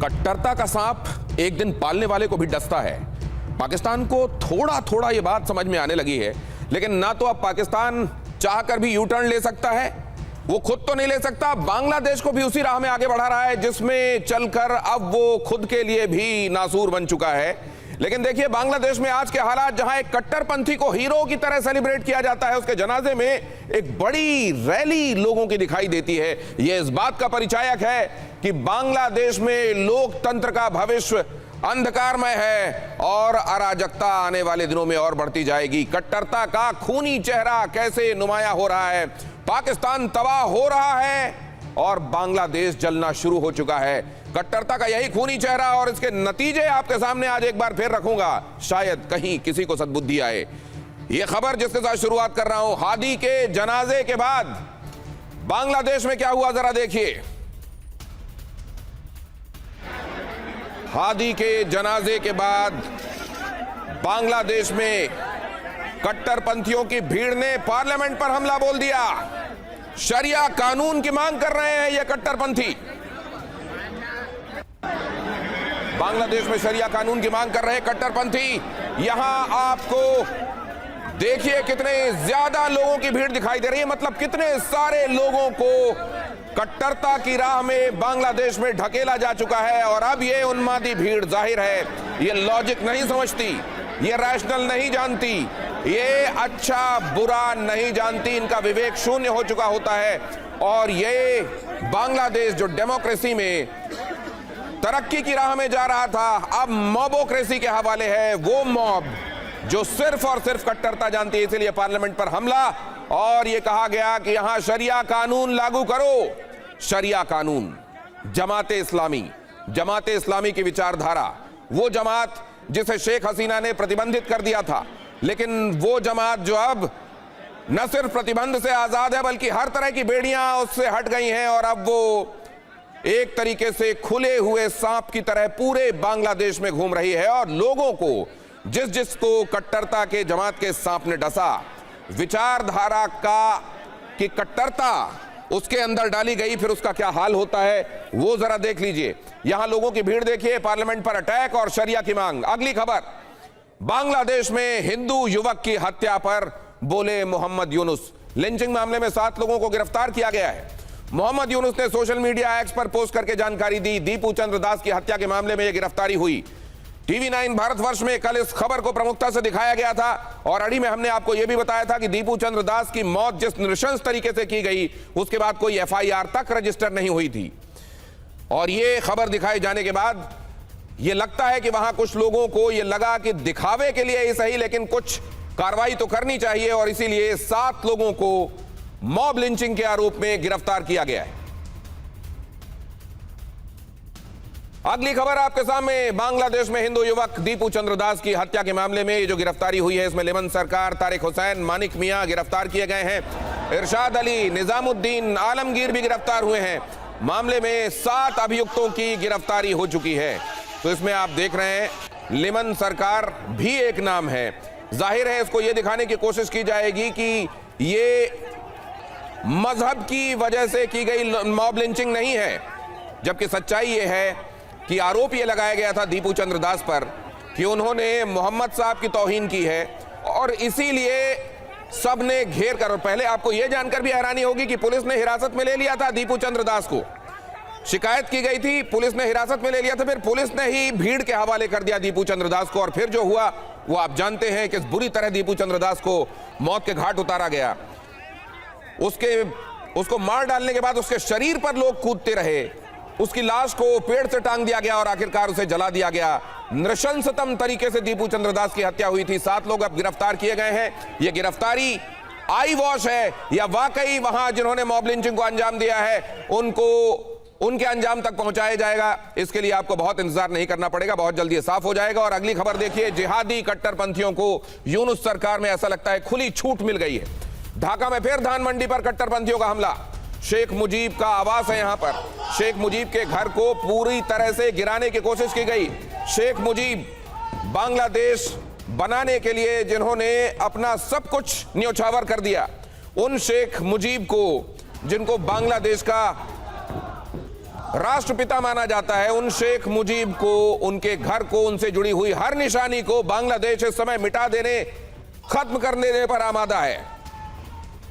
कट्टरता का सांप एक दिन पालने वाले को भी डसता है। पाकिस्तान को थोड़ा थोड़ा ये बात समझ में आने लगी है, लेकिन ना तो अब पाकिस्तान चाहकर भी यू टर्न ले सकता है, वो खुद तो नहीं ले सकता, बांग्लादेश को भी उसी राह में आगे बढ़ा रहा है जिसमें चलकर अब वो खुद के लिए भी नासूर बन चुका है। लेकिन देखिए बांग्लादेश में आज के हालात, जहां एक कट्टरपंथी को हीरो की तरह सेलिब्रेट किया जाता है, उसके जनाजे में एक बड़ी रैली लोगों की दिखाई देती है। यह इस बात का परिचायक है कि बांग्लादेश में लोकतंत्र का भविष्य अंधकारमय है और अराजकता आने वाले दिनों में और बढ़ती जाएगी। कट्टरता का खूनी चेहरा कैसे नुमाया हो रहा है, पाकिस्तान तबाह हो रहा है और बांग्लादेश जलना शुरू हो चुका है। कट्टरता का यही खूनी चेहरा और इसके नतीजे आपके सामने आज एक बार फिर रखूंगा, शायद कहीं किसी को सद्बुद्धि आए। यह खबर जिसके साथ शुरुआत कर रहा हूं, हादी के जनाजे के बाद बांग्लादेश में क्या हुआ जरा देखिए। हादी के जनाजे के बाद बांग्लादेश में कट्टरपंथियों की भीड़ ने पार्लियामेंट पर हमला बोल दिया। शरिया कानून की मांग कर रहे हैं ये कट्टरपंथी। बांग्लादेश में शरिया कानून की मांग कर रहे कट्टरपंथी। यहां आपको देखिए कितने ज्यादा लोगों की भीड़ दिखाई दे रही है, मतलब कितने सारे लोगों को कट्टरता की राह में बांग्लादेश में ढकेला जा चुका है। और अब ये उन्मादी भीड़ जाहिर है ये लॉजिक नहीं समझती, ये रैशनल नहीं जानती, ये अच्छा बुरा नहीं जानती, इनका विवेक शून्य हो चुका होता है। और ये बांग्लादेश जो डेमोक्रेसी में तरक्की की राह में जा रहा था, अब मॉबोक्रेसी के हवाले है। वो मॉब जो सिर्फ और सिर्फ कट्टरता जानती है, इसलिए पार्लियामेंट पर हमला और यह कहा गया कि यहां शरिया कानून लागू करो। शरिया कानून, जमाते इस्लामी की विचारधारा, वो जमात जिसे शेख हसीना ने प्रतिबंधित कर दिया था, लेकिन वो जमात जो अब न सिर्फ प्रतिबंध से आजाद है बल्कि हर तरह की बेड़ियां उससे हट गई हैं और अब वो एक तरीके से खुले हुए सांप की तरह पूरे बांग्लादेश में घूम रही है। और लोगों को जिसको कट्टरता के जमात के सांप ने डसा, विचारधारा की कट्टरता उसके अंदर डाली गई, फिर उसका क्या हाल होता है वो जरा देख लीजिए। यहां लोगों की भीड़ देखिए, पार्लियामेंट पर अटैक और शरिया की मांग। अगली खबर, बांग्लादेश में हिंदू युवक की हत्या पर बोले मोहम्मद यूनुस। लिंचिंग मामले में 7 लोगों को गिरफ्तार किया गया है। मोहम्मद यूनुस ने सोशल मीडिया एक्स पर पोस्ट करके जानकारी दी, दीपू चंद्र दास की हत्या के मामले में यह गिरफ्तारी हुई। TV9 भारतवर्ष में कल इस खबर को प्रमुखता से दिखाया गया था और अड़ी में हमने आपको यह भी बताया था कि दीपू चंद्र दास की मौत जिस नृशंस तरीके से की गई, उसके बाद कोई FIR तक रजिस्टर नहीं हुई थी। और यह खबर दिखाए जाने के बाद यह लगता है कि वहां कुछ लोगों को यह लगा कि दिखावे के लिए ही सही, लेकिन कुछ कार्रवाई तो करनी चाहिए और इसीलिए 7 लोगों को मॉब लिंचिंग के आरोप में गिरफ्तार किया गया है। अगली खबर आपके सामने, बांग्लादेश में हिंदू युवक दीपू चंद्र दास की हत्या के मामले में ये जो गिरफ्तारी हुई है, इसमें लेमन सरकार, तारिक हुसैन, मानिक मियां गिरफ्तार किए गए हैं। इरशाद अली, निजामुद्दीन, आलमगीर भी गिरफ्तार हुए हैं। मामले में 7 अभियुक्तों की गिरफ्तारी हो चुकी है। तो इसमें आप देख रहे हैं लेमन सरकार भी एक नाम है। जाहिर है इसको यह दिखाने की कोशिश की जाएगी कि ये मजहब की वजह से की गई मॉब लिंचिंग नहीं है, जबकि सच्चाई यह है कि आरोप यह लगाया गया था दीपू चंद्र दास पर कि उन्होंने मोहम्मद साहब की तौहीन की है और इसीलिए सबने घेर कर। और पहले आपको यह जानकर भी हैरानी होगी कि पुलिस ने हिरासत में ले लिया था दीपू चंद्र दास को। शिकायत की गई थी, पुलिस ने हिरासत में ले लिया था, फिर पुलिस ने ही भीड़ के हवाले कर दिया दीपू चंद्र दास को। और फिर जो हुआ वो आप जानते हैं, किस बुरी तरह दीपू चंद्र दास को मौत के घाट उतारा गया। उसको मार डालने के बाद उसके शरीर पर लोग कूदते रहे, उसकी लाश को पेड़ से टांग दिया गया और आखिरकार उसे जला दिया गया। नृशंसतम तरीके से दीपू चंद्र दास की हत्या हुई थी। 7 लोग अब गिरफ्तार किए गए हैं। यह गिरफ्तारी आई वॉश है या वाकई वहां जिन्होंने मॉब लिंचिंग को अंजाम दिया है उनको उनके अंजाम तक पहुंचाया जाएगा, इसके लिए आपको बहुत इंतजार नहीं करना पड़ेगा, बहुत जल्दी ये साफ हो जाएगा। और अगली खबर देखिए, जिहादी कट्टरपंथियों को यूनुस सरकार में ऐसा लगता है खुली छूट मिल गई है। ढाका में फिर धान मंडी पर कट्टरपंथियों का हमला। शेख मुजीब का आवास है यहां पर। शेख मुजीब के घर को पूरी तरह से गिराने की कोशिश की गई। शेख मुजीब बांग्लादेश बनाने के लिए जिन्होंने अपना सब कुछ न्योछावर कर दिया, उन शेख मुजीब को जिनको बांग्लादेश का राष्ट्रपिता माना जाता है, उन शेख मुजीब को, उनके घर को, उनसे जुड़ी हुई हर निशानी को बांग्लादेश इस समय मिटा देने, खत्म कर देने पर आमादा है।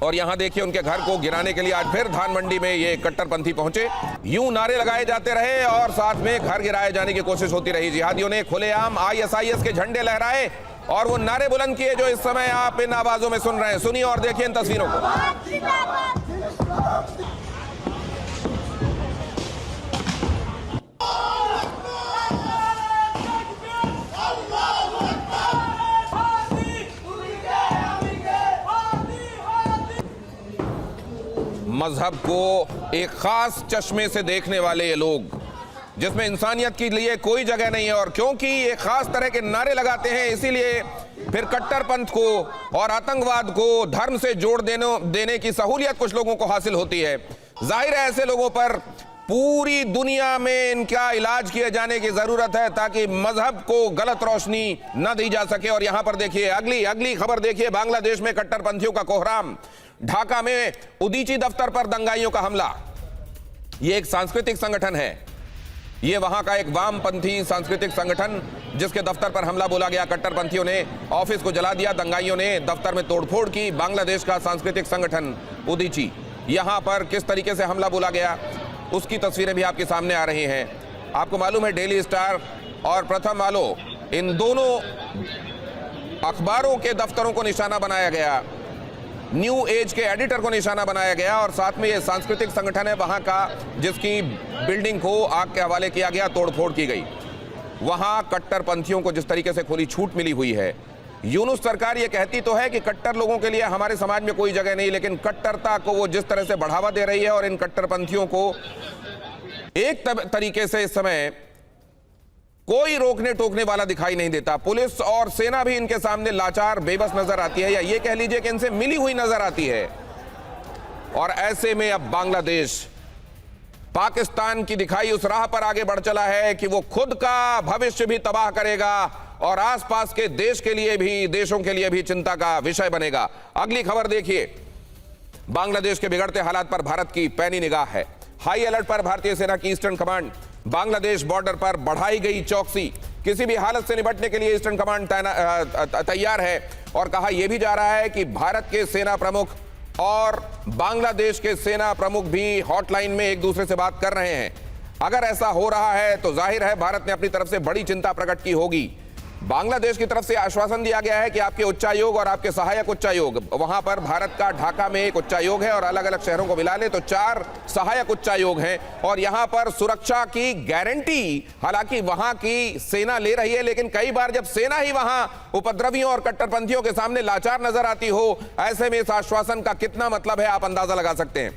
और यहां देखिए उनके घर को गिराने के लिए आज फिर धानमंडी में ये कट्टरपंथी पहुंचे। यूं नारे लगाए जाते रहे और साथ में घर गिराए जाने की कोशिश होती रही। जिहादियों ने खुलेआम ISIS के झंडे लहराए और वो नारे बुलंद किए जो इस समय आप इन आवाजों में सुन रहे हैं। सुनिए और देखिए इन तस्वीरों को। मजहब को एक खास चश्मे से देखने वाले ये लोग, जिसमें इंसानियत के लिए कोई जगह नहीं है, और क्योंकि ये खास तरह के नारे लगाते हैं इसीलिए फिर कट्टरपंथ को और आतंकवाद को धर्म से जोड़ देने की सहूलियत कुछ लोगों को हासिल होती है। जाहिर है ऐसे लोगों पर पूरी दुनिया में इनका इलाज किए जाने की जरूरत है ताकि मजहब को गलत रोशनी न दी जा सके। और यहां पर देखिए अगली खबर देखिए, बांग्लादेश में कट्टरपंथियों का कोहराम। ढाका में उदीची दफ्तर पर दंगाइयों का हमला। यह एक सांस्कृतिक संगठन है, यह वहां का एक वामपंथी सांस्कृतिक संगठन जिसके दफ्तर पर हमला बोला गया। कट्टरपंथियों ने ऑफिस को जला दिया, दंगाइयों ने दफ्तर में तोड़फोड़ की। बांग्लादेश का सांस्कृतिक संगठन उदीची, यहां पर किस तरीके से हमला बोला गया उसकी तस्वीरें भी आपके सामने आ रही हैं। आपको मालूम है डेली स्टार और प्रथम आलो, इन दोनों अखबारों के दफ्तरों को निशाना बनाया गया, न्यू एज के एडिटर को निशाना बनाया गया, और साथ में ये सांस्कृतिक संगठन है वहां का जिसकी बिल्डिंग को आग के हवाले किया गया, तोड़फोड़ की गई। वहां कट्टरपंथियों को जिस तरीके से खुली छूट मिली हुई है। यूनुस सरकार ये कहती तो है कि कट्टर लोगों के लिए हमारे समाज में कोई जगह नहीं, लेकिन कट्टरता को वो जिस तरह से बढ़ावा दे रही है और इन कट्टरपंथियों को एक तरीके से इस समय कोई रोकने टोकने वाला दिखाई नहीं देता। पुलिस और सेना भी इनके सामने लाचार बेबस नजर आती है, या ये कह लीजिए कि इनसे मिली हुई नजर आती है। और ऐसे में अब बांग्लादेश पाकिस्तान की दिखाई उस राह पर आगे बढ़ चला है कि वो खुद का भविष्य भी तबाह करेगा और आसपास के देश के लिए भी, देशों के लिए भी चिंता का विषय बनेगा। अगली खबर देखिए, बांग्लादेश के बिगड़ते हालात पर भारत की पैनी निगाह है। हाई अलर्ट पर भारतीय सेना की ईस्टर्न कमांड। बांग्लादेश बॉर्डर पर बढ़ाई गई चौकसी। किसी भी हालत से निपटने के लिए ईस्टर्न कमांड तैयार है, और कहा यह भी जा रहा है कि भारत के सेना प्रमुख और बांग्लादेश के सेना प्रमुख भी हॉटलाइन में एक दूसरे से बात कर रहे हैं। अगर ऐसा हो रहा है तो जाहिर है भारत ने अपनी तरफ से बड़ी चिंता प्रकट की होगी। बांग्लादेश की तरफ से आश्वासन दिया गया है कि आपके उच्चायोग और आपके सहायक उच्चायोग, वहां पर भारत का ढाका में एक उच्चायोग है और अलग अलग शहरों को मिला ले तो 4 सहायक उच्चायोग हैं, और यहां पर सुरक्षा की गारंटी हालांकि वहां की सेना ले रही है, लेकिन कई बार जब सेना ही वहां उपद्रवियों और कट्टरपंथियों के सामने लाचार नजर आती हो, ऐसे में इस आश्वासन का कितना मतलब है आप अंदाजा लगा सकते हैं।